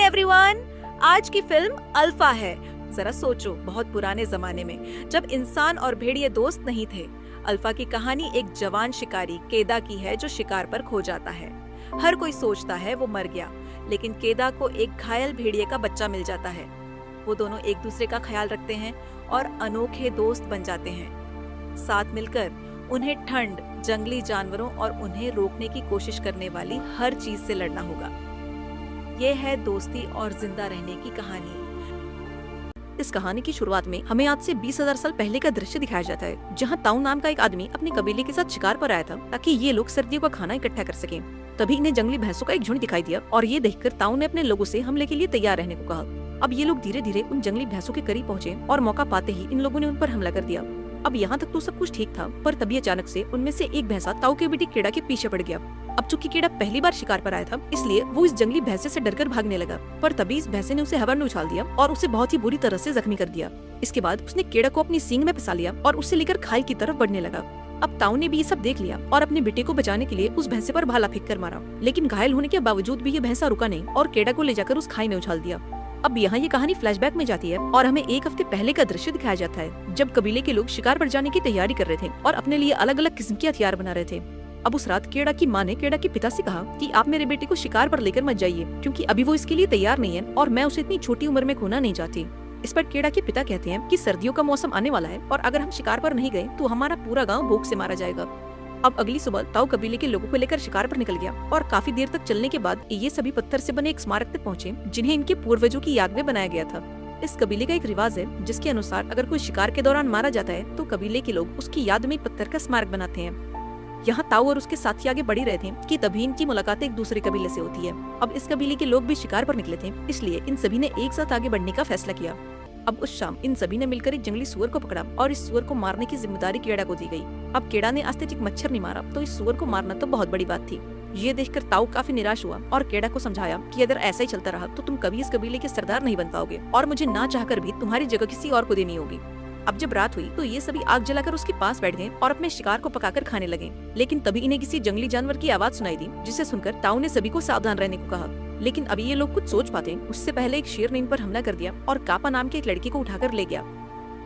Everyone, आज की film alpha है। जरा सोचो, बहुत पुराने जमाने में जब इंसान और भेड़िए दोस्त नहीं थे। अल्फा की कहानी एक जवान शिकारी केदा की है जो शिकार पर खो जाता है। हर कोई सोचता है वो मर गया, लेकिन केदा को एक घायल भेड़िए का बच्चा मिल जाता है। वो दोनों एक दूसरे का ख्याल रखते हैं और अनोखे दोस्त बन जाते हैं। साथ मिलकर उन्हें ठंड, जंगली जानवरों और उन्हें रोकने की कोशिश करने वाली हर चीज से लड़ना होगा। ये है दोस्ती और जिंदा रहने की कहानी। इस कहानी की शुरुआत में हमें आज से 20,000 साल पहले का दृश्य दिखाया जाता है, जहां ताऊ नाम का एक आदमी अपने कबीले के साथ शिकार पर आया था ताकि ये लोग सर्दियों का खाना इकट्ठा कर सकें। तभी इन्हें जंगली भैंसों का एक झुंड दिखाई दिया और ये देखकर ताऊ ने अपने लोगों से हमले के लिए तैयार रहने को कहा। अब ये लोग धीरे धीरे उन जंगली भैंसों के करीब पहुँचे और मौका पाते ही इन लोगों ने उन पर हमला कर दिया। अब यहाँ तक तो सब कुछ ठीक था, पर तभी अचानक से उनमें से एक भैंसा ताऊ के बेटे केड़ा के पीछे पड़ गया। अब चूंकि केड़ा पहली बार शिकार पर आया था, इसलिए वो इस जंगली भैंसे से डरकर भागने लगा, पर तभी इस भैंसे ने उसे हवा में उछाल दिया और उसे बहुत ही बुरी तरह से जख्मी कर दिया। इसके बाद उसने केड़ा को अपनी सींग में फंसा लिया और उसे लेकर खाई की तरफ बढ़ने लगा। अब ताऊ ने भी ये सब देख लिया और अपने बेटे को बचाने के लिए उस भैंसे पर भाला फेंक कर मारा, लेकिन घायल होने के बावजूद भी ये भैंसा रुका नहीं और केड़ा को ले जाकर उस खाई में उछाल दिया। अब यहाँ ये कहानी फ्लैशबैक में जाती है और हमें एक हफ्ते पहले का दृश्य दिखाया जाता है, जब कबीले के लोग शिकार पर जाने की तैयारी कर रहे थे और अपने लिए अलग अलग किस्म के हथियार बना रहे थे। अब उस रात केड़ा की माँ ने केड़ा के पिता से कहा कि आप मेरे बेटे को शिकार पर लेकर मत जाइए, क्योंकि अभी वो इसके लिए तैयार नहीं है और मैं उसे इतनी छोटी उम्र में खोना नहीं चाहती। इस पर केड़ा के पिता कहते हैं कि सर्दियों का मौसम आने वाला है और अगर हम शिकार पर नहीं गए तो हमारा पूरा गाँव भूख से मारा जाएगा। अब अगली सुबह ताऊ कबीले के लोगों को लेकर शिकार पर निकल गया और काफी देर तक चलने के बाद ये सभी पत्थर से बने एक स्मारक तक पहुँचे, जिन्हें इनके पूर्वजों की याद में बनाया गया था। इस कबीले का एक रिवाज है जिसके अनुसार अगर कोई शिकार के दौरान मारा जाता है तो कबीले के लोग उसकी याद में एक पत्थर का स्मारक बनाते हैं। यहाँ ताऊ और उसके साथी आगे बढ़ रहे थे कि तभी इनकी मुलाकात एक दूसरे कबीले से होती है। अब इस कबीले के लोग भी शिकार पर निकले थे, इसलिए इन सभी ने एक साथ आगे बढ़ने का फैसला किया। अब उस शाम इन सभी ने मिलकर एक जंगली सुअर को पकड़ा और इस सुअर को मारने की जिम्मेदारी केड़ा को दी गई। अब केड़ा ने आज तक एक मच्छर नहीं मारा, तो इस सुअर को मारना तो बहुत बड़ी बात थी। ये देखकर ताऊ काफी निराश हुआ और केड़ा को समझाया कि अगर ऐसा ही चलता रहा तो तुम कभी इस कबीले के सरदार नहीं बन पाओगे और मुझे ना चाहकर भी तुम्हारी जगह किसी और को देनी होगी। अब जब रात हुई तो ये सभी आग जलाकर उसके पास बैठ गए और अपने शिकार को पकाकर खाने लगे, लेकिन तभी इन्हें किसी जंगली जानवर की आवाज सुनाई दी, जिसे सुनकर ताऊ ने सभी को सावधान रहने को कहा। लेकिन अभी ये लोग कुछ सोच पाते उससे पहले एक शेर ने इन पर हमला कर दिया और कापा नाम के एक लड़की को उठाकर ले गया।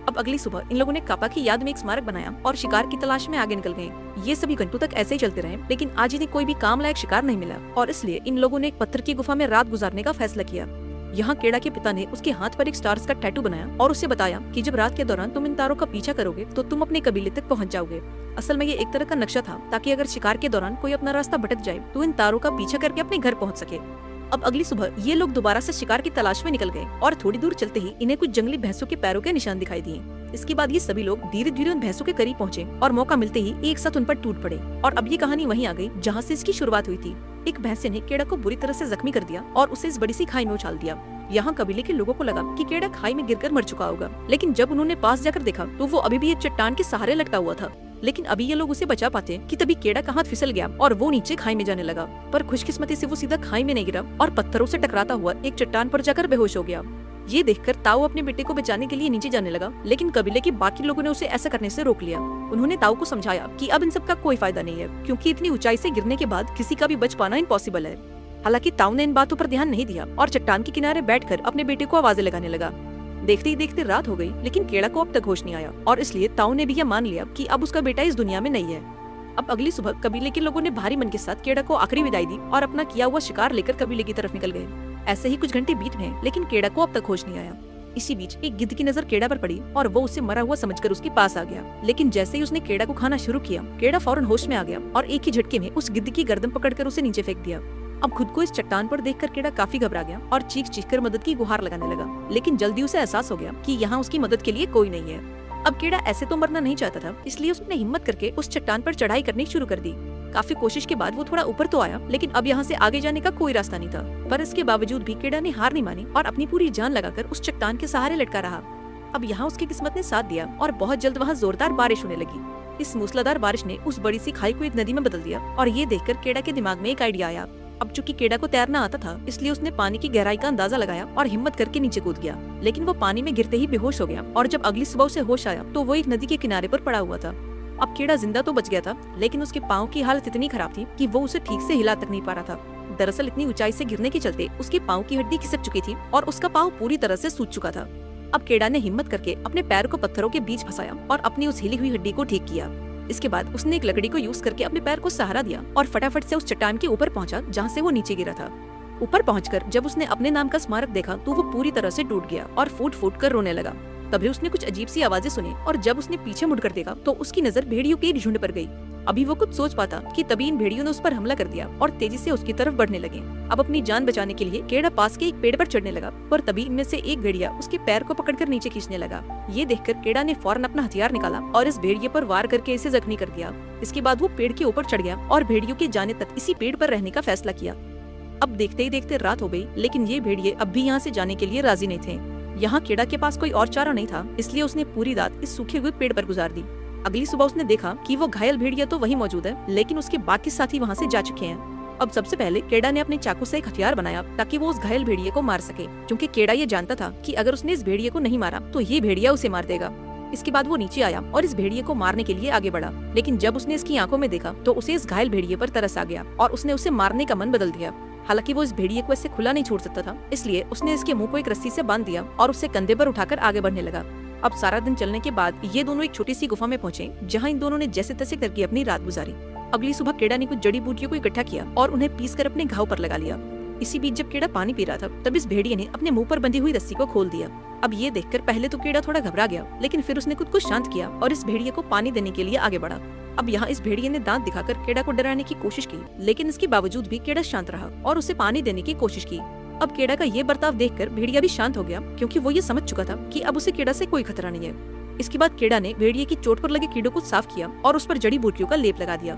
अब अगली सुबह इन लोगों ने कापा की याद में एक स्मारक बनाया और शिकार की तलाश में आगे निकल गए। ये सभी घंटों तक ऐसे ही चलते रहे, लेकिन आज इन्हें कोई भी काम लायक शिकार नहीं मिला और इसलिए इन लोगों ने एक पत्थर की गुफा में रात गुजारने का फैसला किया। यहाँ केड़ा के पिता ने उसके हाथ पर एक स्टार्स का टैटू बनाया और उसे बताया कि जब रात के दौरान तुम इन तारों का पीछा करोगे तो तुम अपने कबीले तक पहुँच जाओगे। असल में ये एक तरह का नक्शा था ताकि अगर शिकार के दौरान कोई अपना रास्ता भटक जाए तो इन तारों का पीछा करके अपने घर पहुँच सके। अब अगली सुबह ये लोग दोबारा से शिकार की तलाश में निकल गए और थोड़ी दूर चलते ही इन्हें कुछ जंगली भैंसों के पैरों के निशान दिखाई दिए। इसके बाद ये सभी लोग धीरे धीरे उन भैंसों के करीब पहुँचे और मौका मिलते ही एक साथ उन पर टूट पड़े। और अब ये कहानी वहीं आ गई जहाँ से इसकी शुरुआत हुई थी। एक भैंसे ने केड़ा को बुरी तरह से जख्मी कर दिया और उसे इस बड़ी सी खाई में उछाल दिया। यहाँ कबीले के लोगों को लगा कि केड़ा खाई में गिरकर मर चुका होगा, लेकिन जब उन्होंने पास जाकर देखा तो वो अभी भी एक चट्टान के सहारे लटका हुआ था। लेकिन अभी ये लोग उसे बचा पाते कि तभी केड़ा का हाथ फिसल गया और वो नीचे खाई में जाने लगा, पर खुशकिस्मती से वो सीधा खाई में नहीं गिरा और पत्थरों से टकराता हुआ एक चट्टान पर जाकर बेहोश हो गया। ये देखकर ताऊ अपने बेटे को बचाने के लिए नीचे जाने लगा, लेकिन कबीले के बाकी लोगों ने उसे ऐसा करने से रोक लिया। उन्होंने ताऊ को समझाया कि अब इन सब का कोई फायदा नहीं है, क्योंकि इतनी ऊंचाई से गिरने के बाद किसी का भी बच पाना इम्पॉसिबल है। हालांकि ताऊ ने इन बातों पर ध्यान नहीं दिया और चट्टान के किनारे बैठकर अपने बेटे को आवाजें लगाने लगा। देखते ही देखते रात हो गई, लेकिन केड़ा को अब तक होश नहीं आया और इसलिए ताऊ ने भी यह मान लिया कि अब उसका बेटा इस दुनिया में नहीं है। अब अगली सुबह कबीले के लोगों ने भारी मन के साथ केड़ा को आखिरी विदाई दी और अपना किया हुआ शिकार लेकर कबीले की तरफ निकल गए। ऐसे ही कुछ घंटे बीत गए, लेकिन केड़ा को अब तक होश नहीं आया। इसी बीच एक गिद्ध की नजर केड़ा पर पड़ी और वो उसे मरा हुआ समझकर उसके पास आ गया, लेकिन जैसे ही उसने केड़ा को खाना शुरू किया, केड़ा फौरन होश में आ गया और एक ही झटके में उस गिद्ध की गर्दन पकड़कर उसे नीचे फेंक दिया। अब खुद को इस चट्टान पर देखकर केड़ा काफी घबरा गया और चीख चीख कर मदद की गुहार लगाने लगा, लेकिन जल्दी उसे एहसास हो गया कि यहाँ उसकी मदद के लिए कोई नहीं है। अब केड़ा ऐसे तो मरना नहीं चाहता था, इसलिए उसने हिम्मत करके उस चट्टान पर चढ़ाई करनी शुरू कर दी। काफी कोशिश के बाद वो थोड़ा ऊपर तो आया, लेकिन अब यहाँ से आगे जाने का कोई रास्ता नहीं था। पर इसके बावजूद भी केड़ा ने हार नहीं मानी और अपनी पूरी जान लगाकर उस चट्टान के सहारे लटका रहा। अब यहाँ उसकी किस्मत ने साथ दिया और बहुत जल्द वहाँ जोरदार बारिश होने लगी। इस मूसलाधार बारिश ने उस बड़ी सी खाई को एक नदी में बदल दिया और ये देखकर केड़ा के दिमाग में एक आइडिया आया। अब चूंकि केड़ा को तैरना आता था, इसलिए उसने पानी की गहराई का अंदाजा लगाया और हिम्मत करके नीचे कूद गया, लेकिन वो पानी में गिरते ही बेहोश हो गया और जब अगली सुबह उसे होश आया तो वो एक नदी के किनारे पर पड़ा हुआ था। अब केड़ा जिंदा तो बच गया था, लेकिन उसके पाँव की हालत इतनी खराब थी कि वो उसे ठीक से हिला तक नहीं पा रहा था। दरअसल इतनी ऊंचाई से गिरने के चलते उसके पाँव की हड्डी खिसक चुकी थी और उसका पाँव पूरी तरह से सूज चुका था। अब केडा ने हिम्मत करके अपने पैर को पत्थरों के बीच फंसाया और अपनी उस हिली हुई हड्डी को ठीक किया। इसके बाद उसने एक लकड़ी को यूज करके अपने पैर को सहारा दिया और फटाफट से उस चट्टान के ऊपर पहुंचा जहां से वो नीचे गिरा था। ऊपर पहुंचकर जब उसने अपने नाम का स्मारक देखा तो वो पूरी तरह से टूट गया और फूट फूट कर रोने लगा। तभी उसने कुछ अजीब सी आवाजें सुनी और जब उसने पीछे मुड़कर देखा तो उसकी नजर भेड़ियों के एक झुंड पर गई। अभी वो कुछ सोच पाता कि तभी इन भेड़ियों ने उस पर हमला कर दिया और तेजी से उसकी तरफ बढ़ने लगे। अब अपनी जान बचाने के लिए केड़ा पास के एक पेड़ पर चढ़ने लगा, पर तभी इनमें से एक भेड़िया उसके पैर को पकड़कर नीचे खींचने लगा। ये देखकर केड़ा ने फौरन अपना हथियार निकाला और इस भेड़िए पर वार करके इसे जख्मी कर दिया। इसके बाद वो पेड़ के ऊपर चढ़ गया और भेड़ियों के जाने तक इसी पेड़ पर रहने का फैसला किया। अब देखते ही देखते रात हो गई, लेकिन ये भेड़िए अब भी यहाँ से जाने के लिए राजी नहीं थे। यहाँ केड़ा के पास कोई और चारा नहीं था, इसलिए उसने पूरी रात इस सूखे हुए पेड़ पर गुजार दी। अगली सुबह उसने देखा कि वो घायल भेड़िया तो वहीं मौजूद है, लेकिन उसके बाकी साथी वहाँ से जा चुके हैं। अब सबसे पहले केड़ा ने अपने चाकू से एक हथियार बनाया ताकि वो उस घायल भेड़िए को मार सके, क्योंकि केड़ा ये जानता था कि अगर उसने इस भेड़िए को नहीं मारा तो ये भेड़िया उसे मार देगा। इसके बाद वो नीचे आया और इस भेड़िए को मारने के लिए आगे बढ़ा, लेकिन जब उसने इसकी आंखों में देखा तो उसे इस घायल भेड़िए पर तरस आ गया और उसने उसे मारने का मन बदल दिया। हालांकि वो इस भेड़िए को ऐसे खुला नहीं छोड़ सकता था, इसलिए उसने इसके मुंह को एक रस्सी से बांध दिया और उसे कंधे पर उठाकर आगे बढ़ने लगा। अब सारा दिन चलने के बाद ये दोनों एक छोटी सी गुफा में पहुंचे, जहां इन दोनों ने जैसे तैसे करके अपनी रात गुजारी। अगली सुबह केड़ा ने कुछ जड़ी बूटियों को इकट्ठा किया और उन्हें पीसकर अपने घाव पर लगा लिया। इसी बीच जब केड़ा पानी पी रहा था तब इस भेड़िए ने अपने मुंह पर बंधी हुई रस्सी को खोल दिया। अब ये देखकर पहले तो केड़ा थोड़ा घबरा गया, लेकिन फिर उसने खुद को शांत किया और इस भेड़िए को पानी देने के लिए आगे बढ़ा। अब यहाँ इस भेड़िए ने दांत दिखाकर केड़ा को डराने की कोशिश की, लेकिन इसके बावजूद भी केड़ा शांत रहा और उसे पानी देने की कोशिश की। अब केड़ा का ये बर्ताव देखकर भेड़िया भी शांत हो गया, क्योंकि वो ये समझ चुका था कि अब उसे केड़ा से कोई खतरा नहीं है। इसके बाद केड़ा ने भेड़िए की चोट पर लगे कीड़ों को साफ किया और उस पर जड़ी बूटियों का लेप लगा दिया।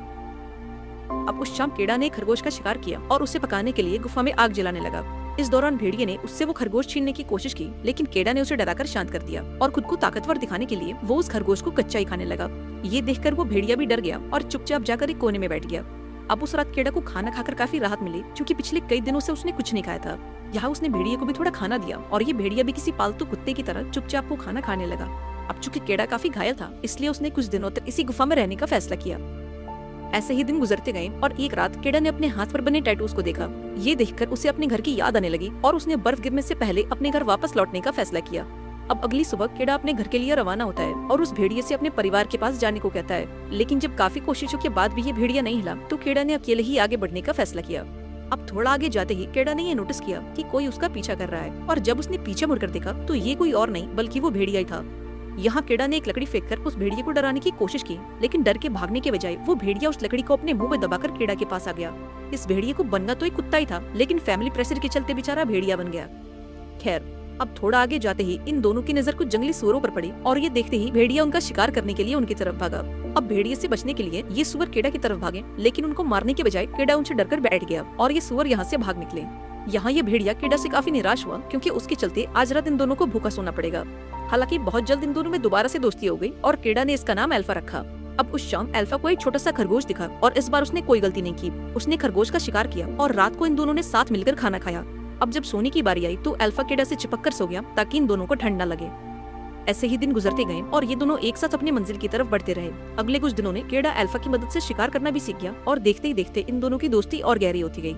अब उस शाम केड़ा ने एक खरगोश का शिकार किया और उसे पकाने के लिए गुफा में आग जलाने लगा। इस दौरान भेड़िए ने उससे वो खरगोश छीनने की कोशिश की, लेकिन केड़ा ने उसे डराकर शांत कर दिया और खुद को ताकतवर दिखाने के लिए वो उस खरगोश को कच्चा ही खाने लगा। ये देखकर वो भेड़िया भी डर गया और चुपचाप जाकर एक कोने में बैठ गया। अब उस रात केड़ा को खाना खाकर काफी राहत मिली, क्योंकि पिछले कई दिनों से उसने कुछ नहीं खाया था। यहाँ उसने भेड़िए को भी थोड़ा खाना दिया और ये भेड़िया भी किसी पालतू कुत्ते की तरह चुपचाप वो खाना खाने लगा। अब चूंकि केड़ा काफी घायल था, इसलिए उसने कुछ दिनों तक इसी गुफा में रहने का फैसला किया। ऐसे ही दिन गुजरते गए और एक रात केड़ा ने अपने हाथ पर बने टैटूज को देखा। ये देखकर उसे अपने घर की याद आने लगी और उसने बर्फ गिरने से पहले अपने घर वापस लौटने का फैसला किया। अब अगली सुबह केड़ा अपने घर के लिए रवाना होता है और उस भेड़िए से अपने परिवार के पास जाने को कहता है, लेकिन जब काफी कोशिशों के बाद भी ये भेड़िया नहीं हिला तो केड़ा ने अकेले ही आगे बढ़ने का फैसला किया। अब थोड़ा आगे जाते ही केड़ा ने ये नोटिस किया कि कोई उसका पीछा कर रहा है, और जब उसने पीछे मुड़कर देखा तो ये कोई और नहीं बल्कि वो भेड़िया ही था। यहाँ केड़ा ने एक लकड़ी फेंककर उस भेड़िए को डराने की कोशिश की, लेकिन डर के भागने के बजाय वो भेड़िया उस लकड़ी को अपने मुंह में दबाकर केड़ा के पास आ गया। इस भेड़िए को बनना तो एक कुत्ता ही था, लेकिन फैमिली प्रेशर के चलते बेचारा भेड़िया बन गया। खैर, अब थोड़ा आगे जाते ही इन दोनों की नजर कुछ जंगली सुअरों पर पड़ी और ये देखते ही भेड़िया उनका शिकार करने के लिए उनकी तरफ भागा। अब भेड़िए से बचने के लिए ये सुअर केड़ा की तरफ भागे, लेकिन उनको मारने के बजाय केड़ा उनसे डरकर बैठ गया और ये सुअर यहाँ से भाग निकले। यहाँ ये भेड़िया केड़ा से काफी निराश हुआ, क्योंकि उसके चलते आज रात इन दोनों को भूखा सोना पड़ेगा। हालांकि बहुत जल्द इन दोनों में दोबारा से दोस्ती हो गई और केड़ा ने इसका नाम अल्फा रखा। अब उस शाम अल्फा को एक छोटा सा खरगोश दिखा और इस बार उसने कोई गलती नहीं की। उसने खरगोश का शिकार किया और रात को इन दोनों ने साथ मिलकर खाना खाया। अब जब सोने की बारी आई तो अल्फा केड़ा से चिपक कर सो गया ताकि इन दोनों को ठंड न लगे। ऐसे ही दिन गुजरते गए और ये दोनों एक साथ अपनी मंजिल की तरफ बढ़ते रहे। अगले कुछ दिनों में केड़ा अल्फा की मदद से शिकार करना भी सीख गया और देखते ही देखते इन दोनों की दोस्ती और गहरी होती गई।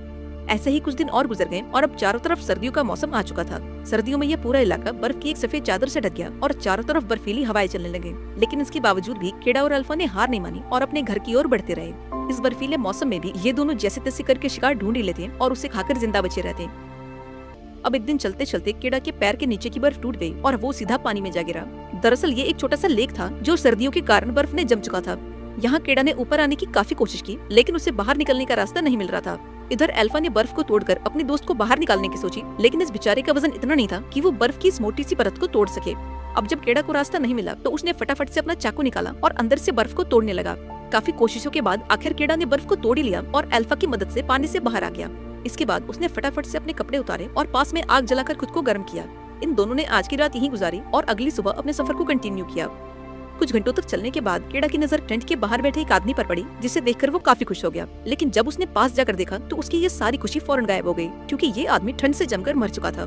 ऐसे ही कुछ दिन और गुजर गए और अब चारों तरफ सर्दियों का मौसम आ चुका था। सर्दियों में यह पूरा इलाका बर्फ की एक सफेद चादर से ढक गया और चारों तरफ बर्फीली हवाएं चलने लगे, लेकिन इसके बावजूद भी केड़ा और अल्फा ने हार नहीं मानी और अपने घर की ओर बढ़ते रहे। इस बर्फीले मौसम में भी ये दोनों जैसे तैसे करके शिकार ढूंढ ही लेते और उसे खाकर जिंदा बचे रहते। अब एक दिन चलते चलते केड़ा के पैर के नीचे की बर्फ टूट गई और वो सीधा पानी में जा गिरा। दरअसल ये एक छोटा सा लेक था जो सर्दियों के कारण बर्फ में जम चुका था। यहाँ केड़ा ने ऊपर आने की काफी कोशिश की, लेकिन उसे बाहर निकलने का रास्ता नहीं मिल रहा था। इधर अल्फा ने बर्फ को तोड़कर अपने दोस्त को बाहर निकालने की सोची, लेकिन इस बेचारे का वजन इतना नहीं था कि वो बर्फ की इस मोटी सी परत को तोड़ सके। अब जब केड़ा को रास्ता नहीं मिला तो उसने फटाफट से अपना चाकू निकाला और अंदर से बर्फ को तोड़ने लगा। काफी कोशिशों के बाद आखिर केड़ा ने बर्फ को तोड़ ही लिया और अल्फा की मदद से पानी से बाहर आ गया। इसके बाद उसने फटाफट से अपने कपड़े उतारे और पास में आग जलाकर खुद को गर्म किया। इन दोनों ने आज की रात यहीं गुजारी और अगली सुबह अपने सफर को कंटिन्यू किया। कुछ घंटों तक चलने के बाद केड़ा की नजर टेंट के बाहर बैठे एक आदमी पर पड़ी, जिसे देखकर वो काफी खुश हो गया। लेकिन जब उसने पास जाकर देखा तो उसकी ये सारी खुशी फौरन गायब हो गई, क्योंकि ये आदमी ठंड से जमकर मर चुका था।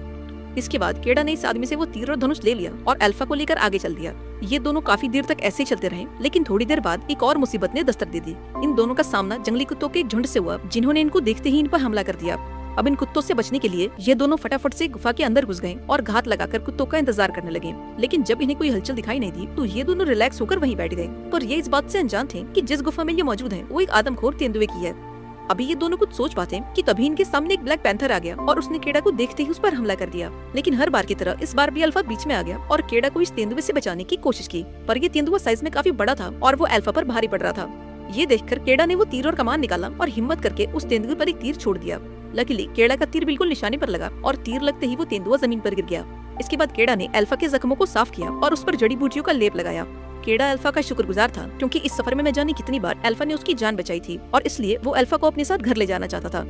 इसके बाद केड़ा ने इस आदमी से वो तीर और धनुष ले लिया और अल्फा को लेकर आगे चल दिया। ये दोनों काफी देर तक ऐसे ही चलते रहे, लेकिन थोड़ी देर बाद एक और मुसीबत ने दस्तक दे दी। इन दोनों का सामना जंगली कुत्तों के एक झुंड से हुआ, जिन्होंने इनको देखते ही इन पर हमला कर दिया। अब इन कुत्तों से बचने के लिए ये दोनों फटाफट से गुफा के अंदर घुस गए और घात लगाकर कुत्तों का इंतजार करने लगे। लेकिन जब इन्हें कोई हलचल दिखाई नहीं दी तो ये दोनों रिलैक्स होकर वहीं बैठ गए। पर ये इस बात से अनजान थे कि जिस गुफा में ये मौजूद है वो एक आदमखोर तेंदुए की है। अभी ये दोनों कुछ सोच पाते कि तभी इनके सामने एक ब्लैक पैंथर आ गया और उसने केड़ा को देखते ही उस पर हमला कर दिया। लेकिन हर बार की तरह इस बार भी अल्फा बीच में आ गया और केड़ा को इस तेंदुए से बचाने की कोशिश की, पर ये तेंदुआ साइज में काफी बड़ा था और वो अल्फा पर भारी पड़ रहा था। ये देखकर केड़ा ने वो तीर और कमान निकाला और हिम्मत करके उस तेंदुए पर एक तीर छोड़ दिया। लकीली केड़ा का तीर बिल्कुल निशाने पर लगा और तीर लगते ही वो तेंदुआ जमीन पर गिर गया। इसके बाद केड़ा ने अल्फा के जख्मों को साफ किया और उस पर जड़ी बूटियों का लेप लगाया। केड़ा अल्फा का शुक्रगुजार था, क्योंकि इस सफर में न जाने कितनी बार अल्फा ने उसकी जान बचाई थी और इसलिए वो अल्फा को अपने साथ घर ले जाना चाहता था।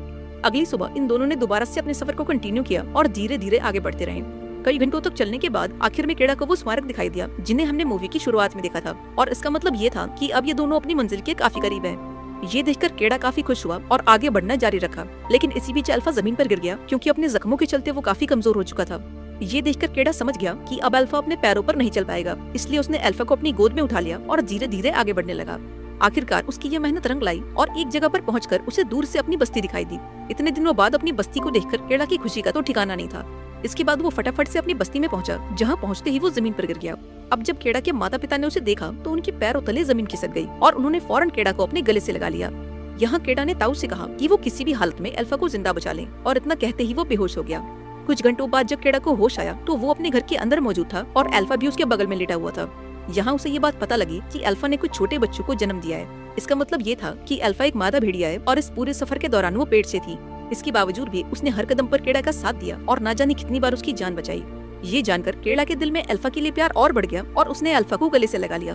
अगली सुबह इन दोनों ने दोबारा से अपने सफर को कंटिन्यू किया और धीरे धीरे आगे बढ़ते रहे। कई घंटों तक चलने के बाद आखिर में केड़ा को वो स्मारक दिखाई दिया जिन्हें हमने मूवी की शुरुआत में देखा था, और इसका मतलब ये था कि अब ये दोनों अपनी मंजिल के काफी करीब हैं। ये देखकर केड़ा काफी खुश हुआ और आगे बढ़ना जारी रखा, लेकिन इसी बीच अल्फा जमीन पर गिर गया, क्योंकि अपने जख्मों के चलते वो काफी कमजोर हो चुका था। ये देखकर केड़ा समझ गया कि अब अल्फा अपने पैरों पर नहीं चल पाएगा, इसलिए उसने अल्फा को अपनी गोद में उठा लिया और धीरे धीरे आगे बढ़ने लगा। आखिरकार उसकी ये मेहनत रंग लाई और एक जगह पर पहुंचकर उसे दूर से अपनी बस्ती दिखाई दी। इतने दिनों बाद अपनी बस्ती को देखकर केड़ा की खुशी का तो ठिकाना नहीं था। इसके बाद वो फटाफट से अपनी बस्ती में पहुंचा, जहां पहुंचते ही वो जमीन पर गिर गया। अब जब केड़ा के माता पिता ने उसे देखा तो उनके पैरों तले जमीन खिसक गई और उन्होंने फौरन केड़ा को अपने गले से लगा लिया। यहाँ केड़ा ने ताऊ से कहा कि वो किसी भी हालत में अल्फा को जिंदा बचा ले, और इतना कहते ही वो बेहोश हो गया। कुछ घंटों बाद जब केड़ा को होश आया तो वो अपने घर के अंदर मौजूद था और अल्फा भी उसके बगल में लेटा हुआ था। यहाँ उसे ये बात पता लगी कि अल्फा ने कुछ छोटे बच्चों को जन्म दिया है। इसका मतलब ये था कि अल्फा एक मादा भेड़िया है और इस पूरे सफर के दौरान वो पेट से थी। इसके बावजूद भी उसने हर कदम पर केड़ा का साथ दिया और ना जाने कितनी बार उसकी जान बचाई। ये जानकर केड़ा के दिल में अल्फा के लिए प्यार और बढ़ गया और उसने अल्फा को गले से लगा लिया।